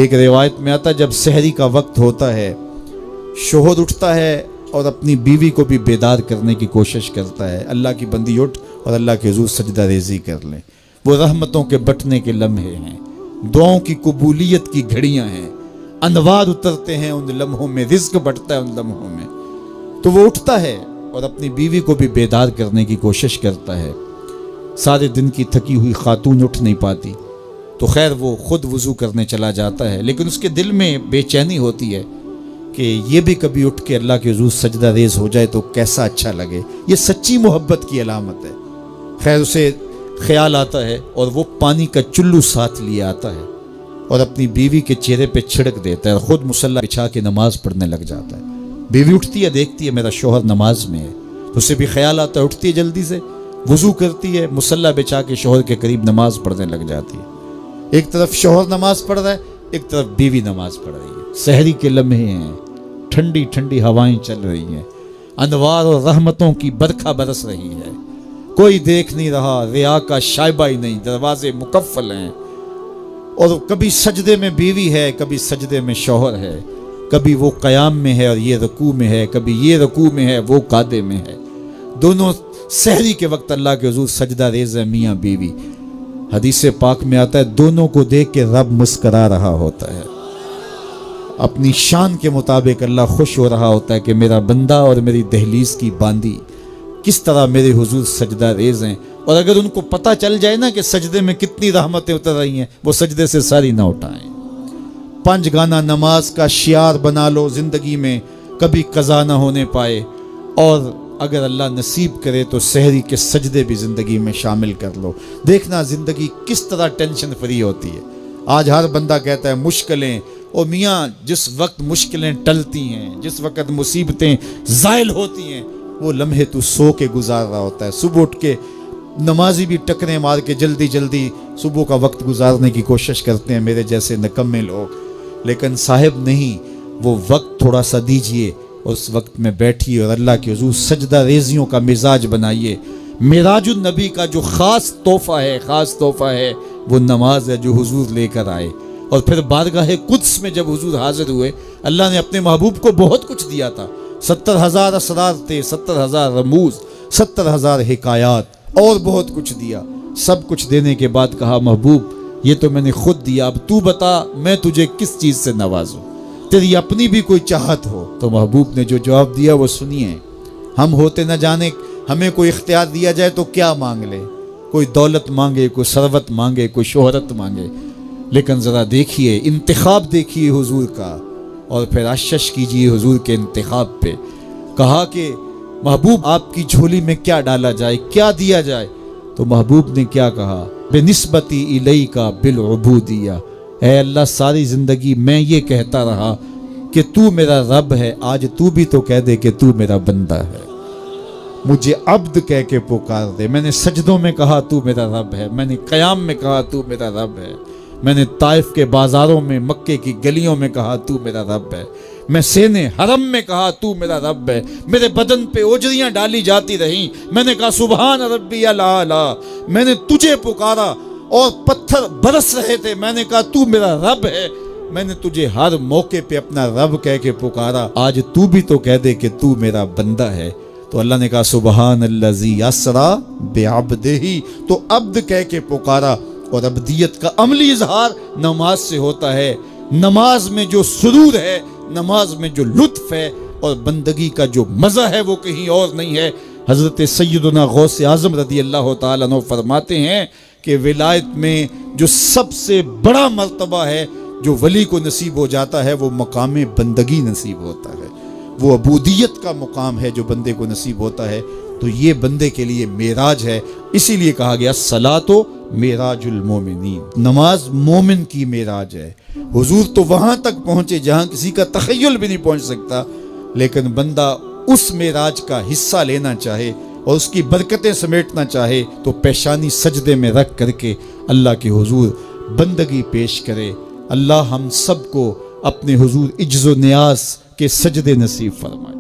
ایک روایت میں آتا ہے جب سحری کا وقت ہوتا ہے شوہر اٹھتا ہے اور اپنی بیوی کو بھی بیدار کرنے کی کوشش کرتا ہے، اللہ کی بندی اٹھ اور اللہ کے حضور سجدہ ریزی کر لیں۔ وہ رحمتوں کے بٹنے کے لمحے ہیں، دعاؤں کی قبولیت کی گھڑیاں ہیں، انوار اترتے ہیں ان لمحوں میں، رزق بڑھتا ہے ان لمحوں میں۔ تو وہ اٹھتا ہے اور اپنی بیوی کو بھی بیدار کرنے کی کوشش کرتا ہے۔ سارے دن کی تھکی ہوئی خاتون اٹھ نہیں پاتی تو خیر وہ خود وضو کرنے چلا جاتا ہے، لیکن اس کے دل میں بے چینی ہوتی ہے کہ یہ بھی کبھی اٹھ کے اللہ کے حضور سجدہ ریز ہو جائے تو کیسا اچھا لگے۔ یہ سچی محبت کی علامت ہے۔ خیر اسے خیال آتا ہے اور وہ پانی کا چلو ساتھ لیے آتا ہے اور اپنی بیوی کے چہرے پہ چھڑک دیتا ہے اور خود مصلی بچھا کے نماز پڑھنے لگ جاتا ہے۔ بیوی اٹھتی ہے، دیکھتی ہے میرا شوہر نماز میں ہے تو اسے بھی خیال آتا ہے، اٹھتی ہے جلدی سے، وضو کرتی ہے، مصلی بچھا کے شوہر کے قریب نماز پڑھنے لگ جاتی ہے۔ ایک طرف شوہر نماز پڑھ رہا ہے، ایک طرف بیوی نماز پڑھ رہی ہے۔ سحری کے لمحے ہیں، ٹھنڈی ٹھنڈی ہوائیں چل رہی ہیں، انوار اور رحمتوں کی برکھا برس رہی ہے، کوئی دیکھ نہیں رہا، ریا کا شائبہ ہی نہیں، دروازے مقفل ہیں، اور کبھی سجدے میں بیوی ہے، کبھی سجدے میں شوہر ہے، کبھی وہ قیام میں ہے اور یہ رکوع میں ہے، کبھی یہ رکوع میں ہے وہ قعدے میں ہے۔ دونوں سحری کے وقت اللہ کے حضور سجدہ ریز ہے، میاں بیوی۔ حدیث پاک میں آتا ہے دونوں کو دیکھ کے رب مسکرا رہا ہوتا ہے، اپنی شان کے مطابق اللہ خوش ہو رہا ہوتا ہے کہ میرا بندہ اور میری دہلیز کی باندی کس طرح میرے حضور سجدہ ریز ہیں۔ اور اگر ان کو پتہ چل جائے نا کہ سجدے میں کتنی رحمتیں اتر رہی ہیں، وہ سجدے سے ساری نہ اٹھائیں۔ 5 گانا نماز کا شعار بنا لو زندگی میں، کبھی قضا نہ ہونے پائے، اور اگر اللہ نصیب کرے تو سحری کے سجدے بھی زندگی میں شامل کر لو۔ دیکھنا زندگی کس طرح ٹینشن فری ہوتی ہے۔ آج ہر بندہ کہتا ہے مشکلیں، اور میاں جس وقت مشکلیں ٹلتی ہیں، جس وقت مصیبتیں زائل ہوتی ہیں، وہ لمحے تو سو کے گزار رہا ہوتا ہے۔ صبح اٹھ کے نمازی بھی ٹکریں مار کے جلدی جلدی صبح کا وقت گزارنے کی کوشش کرتے ہیں میرے جیسے نکمے لوگ، لیکن صاحب نہیں، وہ وقت تھوڑا سا دیجئے، اس وقت میں بیٹھیے اور اللہ کے حضور سجدہ ریزیوں کا مزاج بنائیے۔ معراج النبی کا جو خاص تحفہ ہے وہ نماز ہے جو حضور لے کر آئے، اور پھر بارگاہ قدس میں جب حضور حاضر ہوئے، اللہ نے اپنے محبوب کو بہت کچھ دیا تھا۔ 70,000 اسرار تھے، 70,000 رموز، 70,000 حکایات، اور بہت کچھ دیا۔ سب کچھ دینے کے بعد کہا محبوب یہ تو میں نے خود دیا، اب تو بتا میں تجھے کس چیز سے نوازوں، تیری اپنی بھی کوئی چاہت ہو۔ تو محبوب نے جو جواب دیا وہ سنیے۔ ہم ہوتے نہ جانے ہمیں کوئی اختیار دیا جائے تو کیا مانگ لے، کوئی دولت مانگے، کوئی ثروت مانگے، کوئی شہرت مانگے، لیکن ذرا دیکھیے انتخاب دیکھیے حضور کا، اور پھر اشش کیجیے حضور کے انتخاب پہ۔ کہا کہ محبوب آپ کی جھولی میں کیا ڈالا جائے، کیا دیا جائے؟ تو محبوب نے کیا کہا؟ بنسبتی الیکا بالعبودیہ، اے اللہ ساری زندگی میں یہ کہتا رہا کہ تو میرا رب ہے، آج تو بھی تو کہہ دے کہ تو میرا بندہ ہے، مجھے عبد کہہ کے پکار دے۔ میں نے سجدوں میں کہا تو میرا رب ہے، میں نے قیام میں کہا تو میرا رب ہے، میں نے طائف کے بازاروں میں، مکے کی گلیوں میں کہا تو میرا رب ہے، میں سینے حرم میں کہا تو میرا رب ہے، میرے بدن پہ اوجریاں ڈالی جاتی رہیں، میں نے کہا سبحان ربی الاعلی، میں نے تجھے پکارا اور پتھر برس رہے تھے، میں نے کہا تو میرا رب ہے، میں نے تجھے ہر موقع پہ اپنا رب کہہ کے پکارا، آج تو بھی تو کہہ دے کہ تو میرا بندہ ہے۔ تو اللہ نے کہا سبحان الذی اسری بعبدہ، تو عبد کہہ کے پکارا، اور عبدیت کا عملی اظہار نماز سے ہوتا ہے۔ نماز میں جو سرور ہے، نماز میں جو لطف ہے، اور بندگی کا جو مزہ ہے وہ کہیں اور نہیں ہے۔ حضرت سیدنا غوث اعظم رضی اللہ تعالیٰ عنہ فرماتے ہیں کہ ولایت میں جو سب سے بڑا مرتبہ ہے جو ولی کو نصیب ہو جاتا ہے، وہ مقام بندگی نصیب ہوتا ہے، وہ عبودیت کا مقام ہے جو بندے کو نصیب ہوتا ہے۔ تو یہ بندے کے لیے معراج ہے، اسی لیے کہا گیا الصلاۃ معراج المومنین، نماز مومن کی معراج ہے۔ حضور تو وہاں تک پہنچے جہاں کسی کا تخیل بھی نہیں پہنچ سکتا، لیکن بندہ اس معراج کا حصہ لینا چاہے اور اس کی برکتیں سمیٹنا چاہے تو پیشانی سجدے میں رکھ کر کے اللہ کے حضور بندگی پیش کرے۔ اللہ ہم سب کو اپنے حضور عجز و نیاز کے سجدے نصیب فرمائے۔